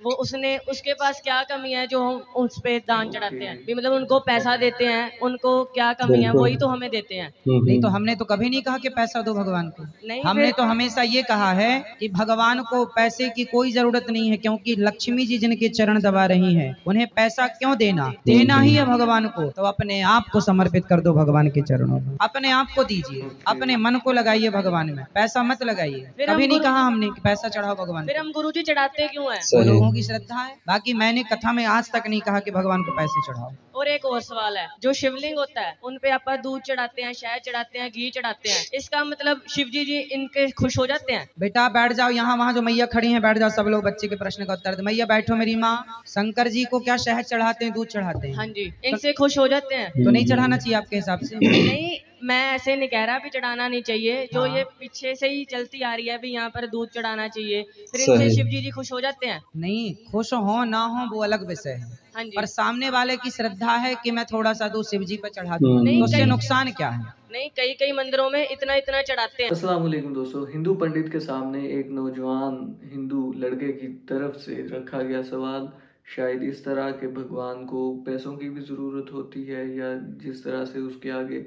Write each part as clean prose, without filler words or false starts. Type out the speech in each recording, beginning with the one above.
वो उसने उसके पास क्या कमी है जो हम उस पे दान चढ़ाते हैं भी, मतलब उनको पैसा देते हैं, उनको क्या कमी है वही तो हमें देते हैं। नहीं तो हमने तो कभी नहीं कहा कि पैसा दो भगवान को। नहीं, हमने फिर तो हमेशा ये कहा है कि भगवान को पैसे की कोई जरूरत नहीं है, क्योंकि लक्ष्मी जी जिनके चरण दबा रही हैं उन्हें पैसा क्यों देना, देना ही है भगवान को तो अपने आप को समर्पित कर दो भगवान के चरणों में, अपने आप को दीजिए, अपने मन को लगाइए भगवान में, पैसा मत लगाइए। कभी नहीं कहा हमने कि पैसा चढ़ाओ भगवान फिर को। हम गुरुजी चढ़ाते क्यों हैं? वो लोगों की श्रद्धा है, बाकी मैंने कथा में आज तक नहीं कहा कि भगवान को पैसे चढ़ाओ। और एक और सवाल है, जो शिवलिंग होता है उन पे आप दूध चढ़ाते हैं, शहद चढ़ाते हैं, घी चढ़ाते हैं, इसका मतलब शिव जी इनके खुश हो जाते हैं? बेटा बैठ जाओ, यहाँ वहाँ जो मैया खड़ी हैं बैठ जाओ, सब लोग बच्चे के प्रश्न का उत्तर दे। मैया बैठो मेरी माँ। शंकर जी को क्या शहद चढ़ाते हैं, दूध चढ़ाते हैं? हाँ जी, इनसे खुश हो जाते हैं। तो नहीं चढ़ाना चाहिए आपके हिसाब से? नहीं, मैं ऐसे नहीं कह रहा भी चढ़ाना नहीं चाहिए, जो हाँ। ये पीछे से ही चलती आ रही है भी यहाँ पर दूध चढ़ाना चाहिए, फिर इनसे शिव जी खुश हो जाते हैं? नहीं, खुश हो ना हो वो अलग विषय है। हाँ जी, पर सामने वाले की श्रद्धा है कि मैं थोड़ा सा दूध शिव जी पर चढ़ा दूं, तो उससे नुकसान क्या है? नहीं, कई कई मंदिरों में इतना इतना चढ़ाते हैं। अस्सलाम वालेकुम दोस्तों, हिंदू पंडित के सामने एक नौजवान हिंदू लड़के की तरफ से रखा गया सवाल शायद इस तरह के भगवान को पैसों की भी ज़रूरत होती है, या जिस तरह से उसके आगे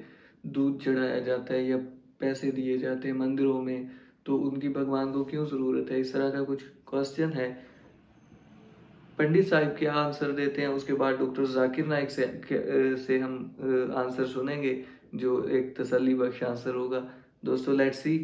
दूध चढ़ाया जाता है या पैसे दिए जाते हैं मंदिरों में, तो उनकी भगवान को क्यों ज़रूरत है, इस तरह का कुछ क्वेश्चन है। पंडित साहिब क्या आंसर देते हैं, उसके बाद डॉक्टर जाकिर नाइक से हम आंसर सुनेंगे, जो एक तसल्ली बख्श आंसर होगा। दोस्तों लेट्स सी।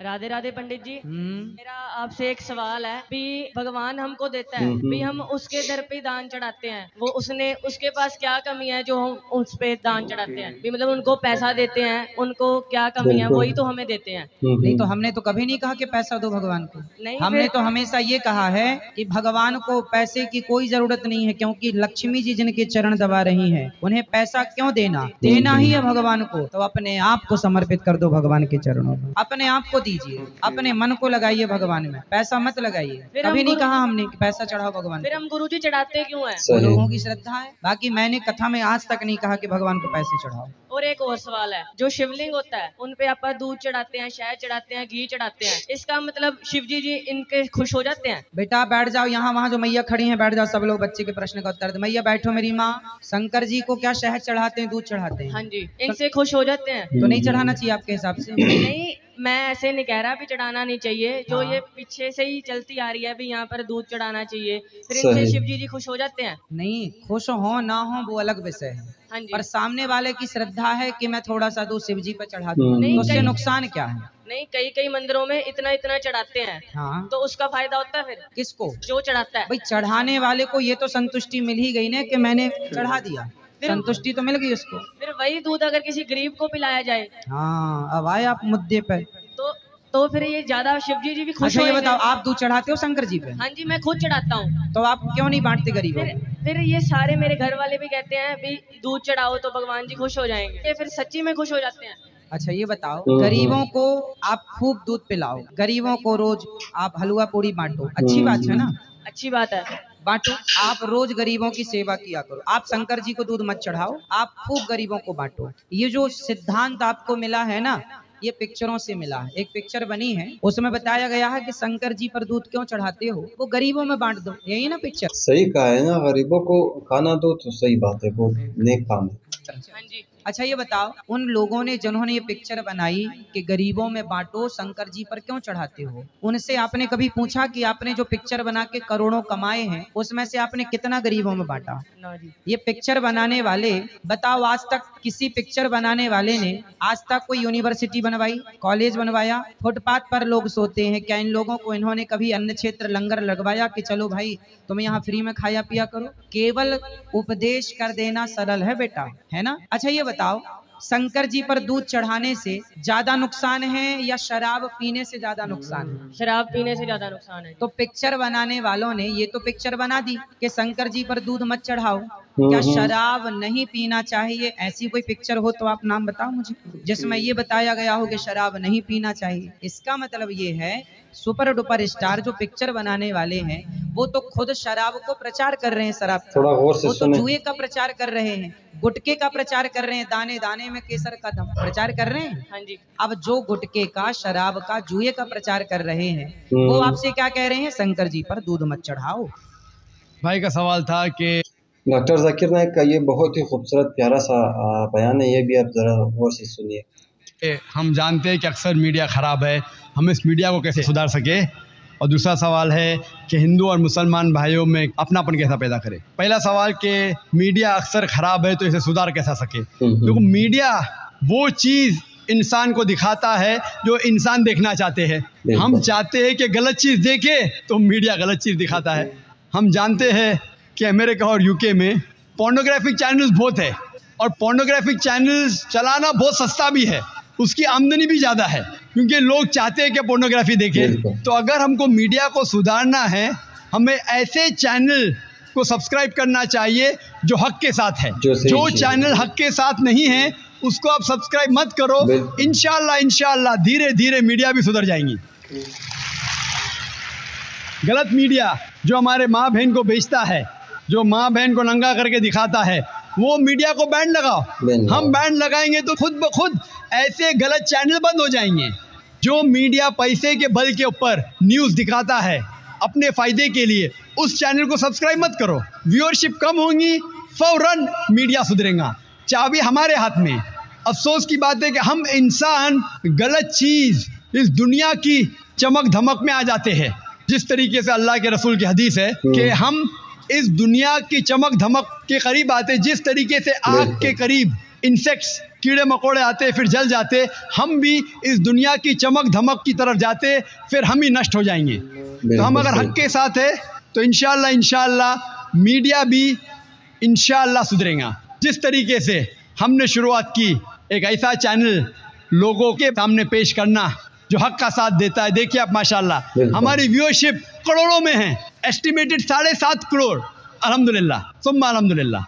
राधे राधे पंडित जी, मेरा आपसे एक सवाल है भी, भगवान हमको देता है भी, हम उसके दर पे दान चढ़ाते हैं, वो उसने उसके पास क्या कमी है जो हम उस पे दान चढ़ाते हैं भी, मतलब उनको पैसा देते हैं, उनको क्या कमी है वही तो हमें देते हैं। नहीं तो हमने तो कभी नहीं कहा कि पैसा दो भगवान को। नहीं, हमने तो हमेशा ये कहा है कि भगवान को पैसे की कोई जरूरत नहीं है, क्योंकि लक्ष्मी जी जिनके चरण दबा रही हैं उन्हें पैसा क्यों देना, देना ही है भगवान को तो अपने आप को समर्पित कर दो भगवान के चरणों में, अपने आप को दीजिए, अपने मन को लगाइए भगवान में, पैसा मत लगाइए। कभी नहीं कहा हमने कि पैसा चढ़ाओ भगवान को। फिर हम गुरुजी चढ़ाते क्यों हैं? वो लोगों की श्रद्धा है, बाकी मैंने कथा में आज तक नहीं कहा कि भगवान को पैसे चढ़ाओ। और एक और सवाल है, जो शिवलिंग होता है उन पे आप दूध चढ़ाते हैं, शहद चढ़ाते हैं, घी चढ़ाते हैं, इसका मतलब शिव जी इनके खुश हो जाते हैं? बेटा बैठ जाओ, यहाँ वहाँ जो मैया खड़ी हैं बैठ जाओ, सब लोग बच्चे के प्रश्न का उत्तर दे। मैया बैठो मेरी माँ। शंकर जी को क्या शहद चढ़ाते हैं, दूध चढ़ाते हैं? हाँ जी, इनसे खुश हो जाते हैं। तो नहीं चढ़ाना चाहिए आपके हिसाब से? नहीं, मैं ऐसे नहीं कह रहा भी चढ़ाना नहीं चाहिए, जो हाँ। ये पीछे से ही चलती आ रही है भी यहाँ पर दूध चढ़ाना चाहिए, फिर इनसे शिव जी खुश हो जाते हैं। नहीं, खुश हो ना हो वो अलग विषय है। हाँ जी, पर सामने वाले की श्रद्धा है कि मैं थोड़ा सा दूध शिव जी पर चढ़ा दूं, नहीं, तो उससे कई- नुकसान क्या है? नहीं, कई कई मंदिरों में इतना इतना चढ़ाते हैं, हाँ, तो उसका फायदा होता है फिर किसको? जो चढ़ाता है। भाई चढ़ाने वाले को ये तो संतुष्टि मिल ही गई ना कि मैंने चढ़ा दिया, संतुष्टि तो मिल गई उसको। फिर वही दूध अगर किसी गरीब को पिलाया जाए हाँ, अब आए आप मुद्दे पे। तो फिर ये ज्यादा शिव जी भी खुश अच्छा ये होंगे। बताओ, आप दूध चढ़ाते हो शंकर जी पे? हाँ जी, मैं खुद चढ़ाता हूँ। तो आप क्यों नहीं बांटते गरीबों को? फिर ये सारे मेरे घर वाले भी कहते हैं भी दूध चढ़ाओ तो भगवान जी खुश हो जाएंगे, ये फिर सच्ची में खुश हो जाते हैं। अच्छा ये बताओ, गरीबों को आप खूब दूध पिलाओ, गरीबों को रोज आप हलवा पूरी बांटो, अच्छी बात है ना? अच्छी बात है, बांटो, आप रोज गरीबों की सेवा किया करो। आप शंकर जी को दूध मत चढ़ाओ, आप खूब गरीबों को बांटो। ये जो सिद्धांत आपको मिला है ना, ये पिक्चरों से मिला है। एक पिक्चर बनी है, उसमें बताया गया है कि शंकर जी पर दूध क्यों चढ़ाते हो, वो गरीबों में बांट दो, यही ना पिक्चर? सही कहा है ना, गरीबों को खाना दो तो सही बात है, वो नेक काम है। हाँ जी। अच्छा ये बताओ, उन लोगों ने जिन्होंने ये पिक्चर बनाई कि गरीबों में बांटो, शंकर जी पर क्यों चढ़ाते हो, उनसे आपने कभी पूछा कि आपने जो पिक्चर बना के करोड़ों कमाए हैं उसमें से आपने कितना गरीबों में बांटा? ये पिक्चर बनाने वाले, बताओ आज तक किसी पिक्चर बनाने वाले ने आज तक कोई यूनिवर्सिटी बनवाई, कॉलेज बनवाया? फुटपाथ पर लोग सोते हैं, क्या इन लोगों को इन्होंने कभी अन्न क्षेत्र लंगर लगवाया कि चलो भाई तुम यहाँ फ्री में खाया पिया करो? केवल उपदेश कर देना सरल है बेटा, है ना? अच्छा ये बताओ, शंकर जी पर दूध चढ़ाने से ज्यादा नुकसान है या शराब पीने से ज्यादा नुकसान है? शराब पीने से ज्यादा नुकसान है। तो पिक्चर बनाने वालों ने ये तो पिक्चर बना दी कि शंकर जी पर दूध मत चढ़ाओ, क्या शराब नहीं पीना चाहिए? ऐसी कोई पिक्चर हो तो आप नाम बताओ मुझे जिसमें ये बताया गया हो कि शराब नहीं पीना चाहिए। इसका मतलब ये है, सुपर डुपर स्टार जो पिक्चर बनाने वाले हैं वो तो खुद शराब को प्रचार कर रहे हैं, शराब का, थोड़ा गौर से वो तो सुने। जुए का प्रचार कर रहे हैं, गुटके का प्रचार कर रहे हैं, दाने दाने में केसर का दम प्रचार कर रहे हैं। हाँ जी। अब जो गुटके का, शराब का, जुए का प्रचार कर रहे हैं, वो आपसे क्या कह रहे हैं? शंकर जी पर दूध मत चढ़ाओ। भाई का सवाल था कि डॉक्टर जाकिर नाइक का ये बहुत ही खूबसूरत प्यारा सा बयान है, ये भी आप जरा गौर से सुनिए। हम जानते हैं कि अक्सर मीडिया ख़राब है, हम इस मीडिया को कैसे सुधार सके। और दूसरा सवाल है कि हिंदू और मुसलमान भाइयों में अपनापन कैसा पैदा करें। पहला सवाल कि मीडिया अक्सर ख़राब है तो इसे सुधार कैसा सके, क्योंकि मीडिया वो चीज़ इंसान को दिखाता है जो इंसान देखना चाहते हैं। हम चाहते हैं कि गलत चीज़ देखे तो मीडिया गलत चीज़ दिखाता है। हम जानते हैं कि अमेरिका और यूके में पोर्नोग्राफिक चैनल्स बहुत है और पोर्नोग्राफिक चैनल्स चलाना बहुत सस्ता भी है, उसकी आमदनी भी ज़्यादा है क्योंकि लोग चाहते हैं कि पोर्नोग्राफी देखें। तो अगर हमको मीडिया को सुधारना है, हमें ऐसे चैनल को सब्सक्राइब करना चाहिए जो हक के साथ है। जो चैनल हक के साथ नहीं है उसको आप सब्सक्राइब मत करो। इंशाल्लाह धीरे धीरे मीडिया भी सुधर जाएंगी। गलत मीडिया जो हमारे माँ बहन को बेचता है, जो माँ बहन को नंगा करके दिखाता है, वो मीडिया को बैन लगाओ। हम बैन लगाएंगे तो खुद ब खुद ऐसे गलत चैनल बंद हो जाएंगे। जो मीडिया पैसे के बल के ऊपर न्यूज़ दिखाता है अपने फायदे के लिए, उस चैनल को सब्सक्राइब मत करो। व्यूअरशिप कम होंगी, फौरन मीडिया सुधरेगा। चाबी हमारे हाथ में। अफसोस की बात है कि हम इंसान गलत चीज़ इस दुनिया की चमक धमक में आ जाते हैं। जिस तरीके से अल्लाह के रसूल की हदीस है कि हम इस दुनिया की चमक धमक के करीब आते, जिस तरीके से आग के करीब इंसेक्ट्स, कीड़े मकोड़े आते फिर जल जाते, हम भी इस दुनिया की चमक धमक की तरफ जाते, फिर हम ही नष्ट हो जाएंगे। तो हम अगर हक के साथ है तो इंशाअल्लाह मीडिया भी इंशाअल्लाह सुधरेगा। जिस तरीके से हमने शुरुआत की, एक ऐसा चैनल लोगों के सामने पेश करना जो हक का साथ देता है। देखिए आप माशाल्लाह हमारी व्यूअरशिप करोड़ों में है, एस्टिमेटेड 7.5 करोड़। अल्हम्दुलिल्लाह सुम्मा अल्हम्दुलिल्लाह।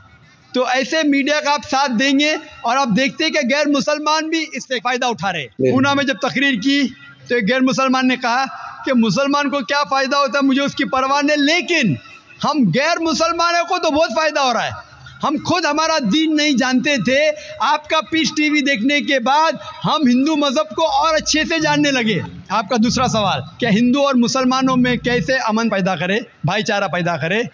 तो ऐसे मीडिया का आप साथ देंगे और आप देखते हैं कि गैर मुसलमान भी इससे फ़ायदा उठा रहे। पूना में जब तकरीर की तो एक गैर मुसलमान ने कहा कि मुसलमान को क्या फ़ायदा होता है, मुझे उसकी परवाह नहीं, लेकिन हम गैर मुसलमानों को तो बहुत फ़ायदा हो रहा है। हम खुद हमारा दीन नहीं जानते थे, आपका पीस टीवी देखने के बाद हम हिंदू मज़हब को और अच्छे से जानने लगे। आपका दूसरा सवाल, क्या हिंदू और मुसलमानों में कैसे अमन पैदा करे, भाईचारा पैदा करे।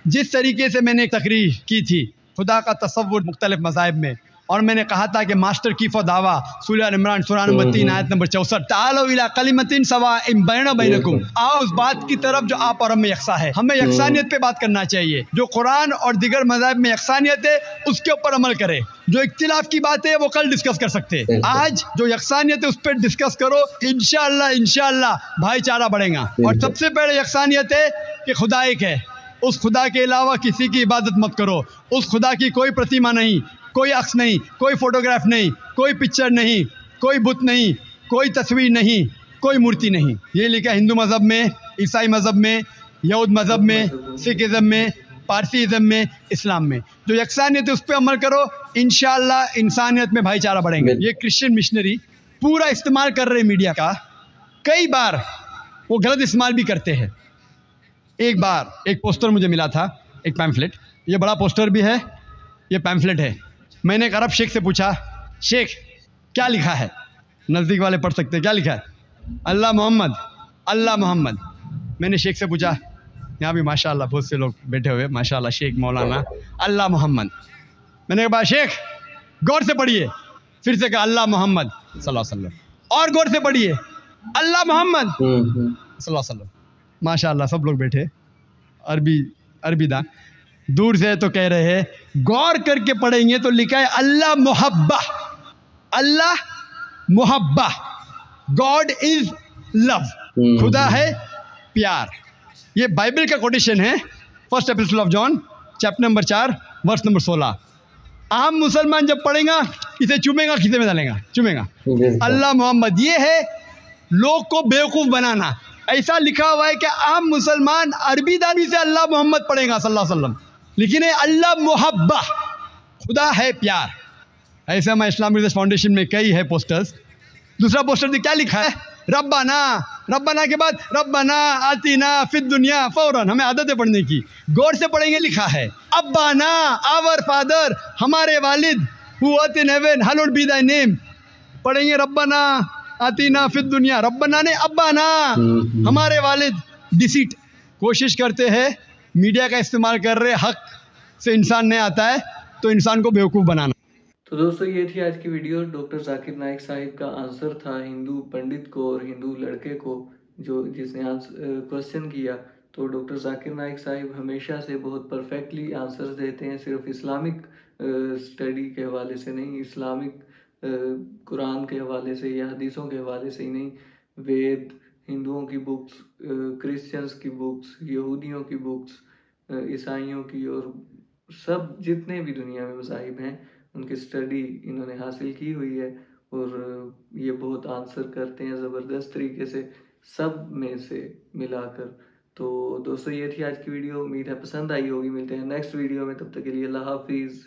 जिस तरीके से मैंने तकरीर की थी खुदा का तसव्वुर मुख्तलिफ मज़ाहिब में, और मैंने कहा था कि मास्टर की दावा सूरह इमरान सूरह नंबर 3 आयत नंबर 64, तालो इला कलिमतिन सवाइन बैना बैनकुम, आओ उस बात की तरफ जो आप और हम में यकसा है। हमें यकसानियत पे बात करना चाहिए। जो कुरान और दिगर मज़ाहिब में यकसानियत है उसके ऊपर अमल करे। जो इख्तिलाफ की बात है वो कल डिस्कस कर सकते हैं, आज जो यकसानियत है उस पर डिस्कस करो। इंशाअल्लाह भाईचारा बढ़ेगा। और सबसे पहले यकसानियत है कि खुदा एक है, उस खुदा के अलावा किसी की इबादत मत करो। उस खुदा की कोई प्रतिमा नहीं, कोई अक्स नहीं, कोई फोटोग्राफ नहीं, कोई पिक्चर नहीं, कोई बुत नहीं, कोई तस्वीर नहीं, कोई मूर्ति नहीं। ये लिखा हिंदू मज़हब में, ईसाई मज़हब में, यहूद मज़हब में, सिखिज़म में, पारसीज़म में, इस्लाम में। जो यकसानियत है उस पर अमल करो, इंशाअल्लाह इंसानियत में भाईचारा बढ़ेंगे। ये क्रिश्चियन मिशनरी पूरा इस्तेमाल कर रहे मीडिया का, कई बार वो गलत इस्तेमाल भी करते हैं। एक बार एक पोस्टर मुझे मिला था, एक पैम्फलेट, ये बड़ा पोस्टर भी है, ये पैम्फलेट है। मैंने एक अरब शेख से पूछा, शेख क्या लिखा है? नज़दीक वाले पढ़ सकते हैं, क्या लिखा है? अल्लाह मोहम्मद, अल्लाह मोहम्मद। मैंने शेख से पूछा, यहाँ भी माशाल्लाह बहुत से लोग बैठे हुए, माशाल्लाह शेख मौलाना, अल्लाह मोहम्मद। मैंने कहा शेख गौर से पढ़िए, फिर से कहा अल्लाह मोहम्मद सल्लल्लाहु अलैहि वसल्लम, और गौर से पढ़िए अल्लाह मोहम्मद सल्लल्लाहु अलैहि वसल्लम। माशाल्लाह सब लोग बैठे, अरबी दान। दूर से तो कह रहे हैं, गौर करके पढ़ेंगे तो लिखा है अल्लाह मोहब्बा, अल्लाह मोहब्बा, गॉड इज लव, खुदा है प्यार। ये बाइबल का कोटेशन है, first epistle of John chapter number 4 verse number 16। आम मुसलमान जब पढ़ेगा इसे चूमेगा, खीसे में डालेगा, चूमेगा। अल्लाह मोहम्मद, ये है लोग को बेवकूफ़ बनाना। ऐसा लिखा हुआ है कि आम मुसलमान अरबी दानी से अल्लाह मोहम्मद पढ़ेगा सल्लल्लाहु अलैहि वसल्लम, लेकिन अल्लाह मोहब्बा, खुदा है प्यार। ऐसे हमारे इस्लामिक रिसर्च फाउंडेशन में कई है पोस्टर्स। दूसरा पोस्टर क्या लिखा है? रब्बाना, रब्बाना के बाद रब्बाना आतीना फिद दुनिया, फौरन हमें आदत है पढ़ने की, गौर से पढ़ेंगे, लिखा है अब्बाना, आवर फादर, हमारे वालिद, who art in heaven, hallowed B Dai name, पढ़ेंगे रब्बाना आतीना फिद दुनिया, रब्बाना ने अब्बाना, हमारे वालिद, डिसीट। कोशिश करते हैं मीडिया का इस्तेमाल कर रहे, हक से इंसान नहीं आता है तो इंसान को बेवकूफ़ बनाना। तो दोस्तों ये थी आज की वीडियो। डॉक्टर जाकिर नाइक साहिब का आंसर था हिंदू पंडित को और हिंदू लड़के को जिसने क्वेश्चन किया। तो डॉक्टर जाकिर नाइक साहिब हमेशा से बहुत परफेक्टली आंसर्स देते हैं, सिर्फ इस्लामिक स्टडी के हवाले से नहीं, इस्लामिक कुरान के हवाले से या हदीसों के हवाले से ही नहीं, वेद, हिंदुओं की बुक्स, क्रिश्चियंस की बुक्स, यहूदियों की बुक्स, ईसाइयों की, और सब जितने भी दुनिया में मज़ाहिब हैं उनकी स्टडी इन्होंने हासिल की हुई है और ये बहुत आंसर करते हैं ज़बरदस्त तरीके से, सब में से मिलाकर। तो दोस्तों ये थी आज की वीडियो, उम्मीद है पसंद आई होगी। मिलते हैं नेक्स्ट वीडियो में, तब तक के लिए अल्लाह हाफिज़।